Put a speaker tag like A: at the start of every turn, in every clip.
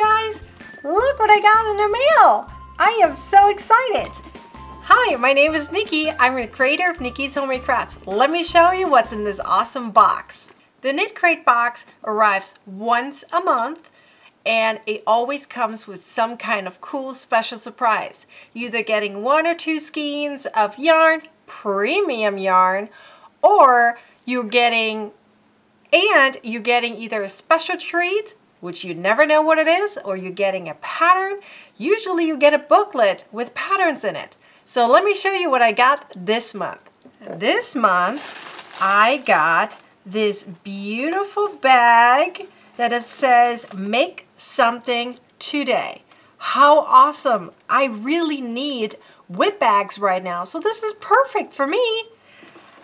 A: guys! Look what I got in the mail! I am so excited! Hi, my name is Nikki. I'm the creator of Nikki's Homemade Crafts. Let me show you what's in this awesome box. The Knit Crate box arrives once a month and it always comes with some kind of cool special surprise. You're either getting 1 or 2 skeins of yarn, premium yarn, or you're getting either a special treat, which you never know what it is, or you're getting a pattern. Usually you get a booklet with patterns in it. So let me show you what I got this month. This month I got this beautiful bag that it says make something today. How awesome! I really need whip bags right now, so this is perfect for me.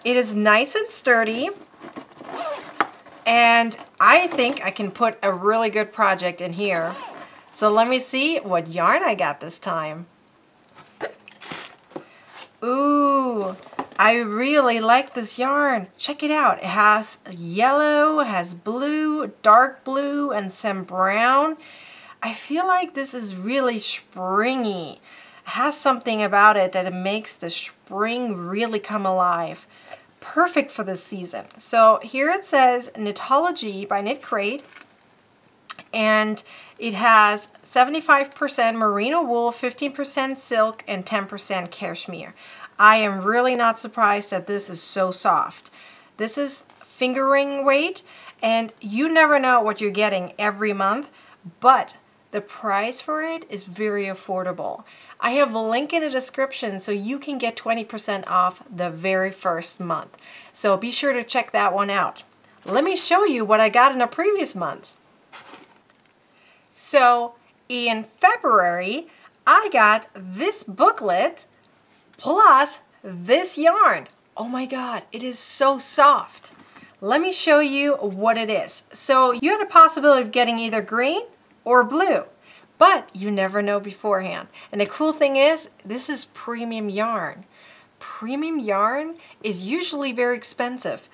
A: It is nice and sturdy, and I think I can put a really good project in here. So let me see what yarn I got this time. Ooh, I really like this yarn. Check it out. It has yellow, it has blue, dark blue, and some brown. I feel like this is really springy. It has something about it that it makes the spring really come alive. Perfect for this season. So here it says Knitology by Knit Crate, and it has 75% merino wool, 15% silk, and 10% cashmere. I am really not surprised that this is so soft. This is fingering weight, and you never know what you're getting every month, but the price for it is very affordable. I have a link in the description so you can get 20% off the very first month. So be sure to check that one out. Let me show you what I got in a previous month. So in February, I got this booklet plus this yarn. Oh my God, it is so soft. Let me show you what it is. So you had a possibility of getting either green or blue, but you never know beforehand. And the cool thing is, this is premium yarn. Premium yarn is usually very expensive.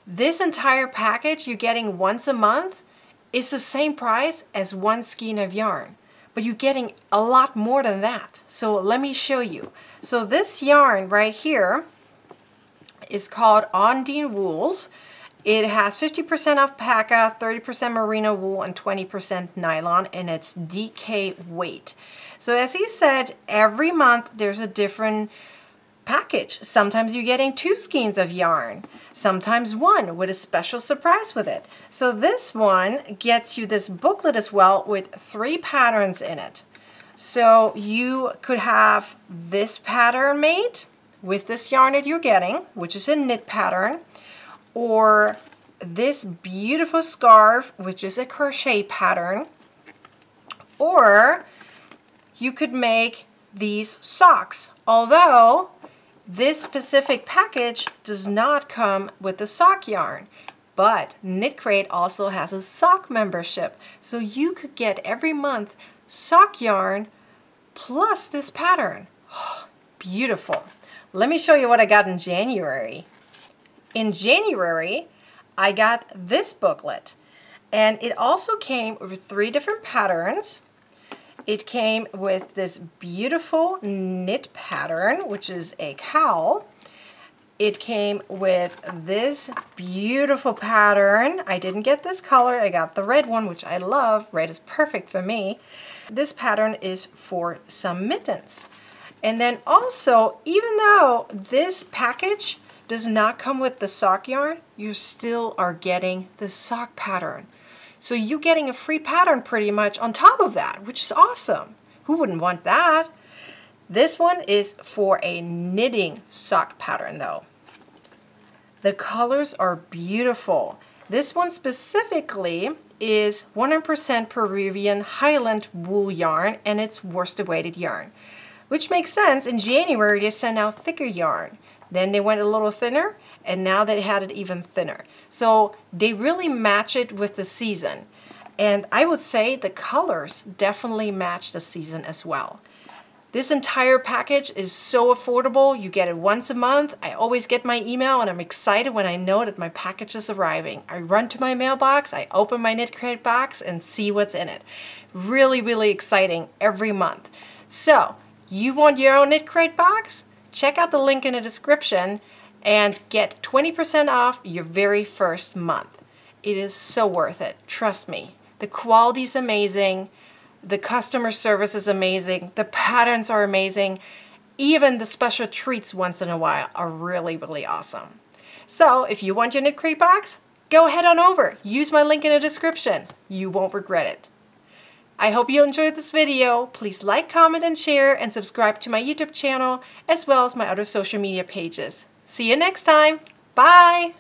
A: This entire package you're getting once a month is the same price as 1 skein of yarn, but you're getting a lot more than that. So let me show you. So this yarn right here is called Ondine Wools. It has 50% alpaca, 30% merino wool, and 20% nylon, and it's DK weight. So as he said, every month there's a different package. Sometimes you're getting 2 skeins of yarn, sometimes 1 with a special surprise with it. So this one gets you this booklet as well with 3 patterns in it. So you could have this pattern made with this yarn that you're getting, which is a knit pattern, or this beautiful scarf, which is a crochet pattern, or you could make these socks, although this specific package does not come with the sock yarn, but Knit Crate also has a sock membership, so you could get every month sock yarn plus this pattern. Oh, beautiful. Let me show you what I got in January. In January, I got this booklet, and it also came with 3 different patterns. It came with this beautiful knit pattern, which is a cowl. It came with this beautiful pattern. I didn't get this color, I got the red one, which I love. Red is perfect for me. This pattern is for some mittens. And then also, even though this package does not come with the sock yarn, you still are getting the sock pattern. So you're getting a free pattern pretty much on top of that, which is awesome. Who wouldn't want that? This one is for a knitting sock pattern though. The colors are beautiful. This one specifically is 100% Peruvian Highland wool yarn, and it's worsted weighted yarn, which makes sense. In January they sent out thicker yarn. Then they went a little thinner, and now they had it even thinner. So they really match it with the season. And I would say the colors definitely match the season as well. This entire package is so affordable. You get it once a month. I always get my email and I'm excited when I know that my package is arriving. I run to my mailbox, I open my Knit Crate box and see what's in it. Really, really exciting every month. So, you want your own Knit Crate box? Check out the link in the description and get 20% off your very first month. It is so worth it, trust me. The quality is amazing. The customer service is amazing. The patterns are amazing. Even the special treats once in a while are really, really awesome. So if you want your Knit Crate box, go ahead on over. Use my link in the description. You won't regret it. I hope you enjoyed this video. Please like, comment, and share, and subscribe to my YouTube channel, as well as my other social media pages. See you next time. Bye!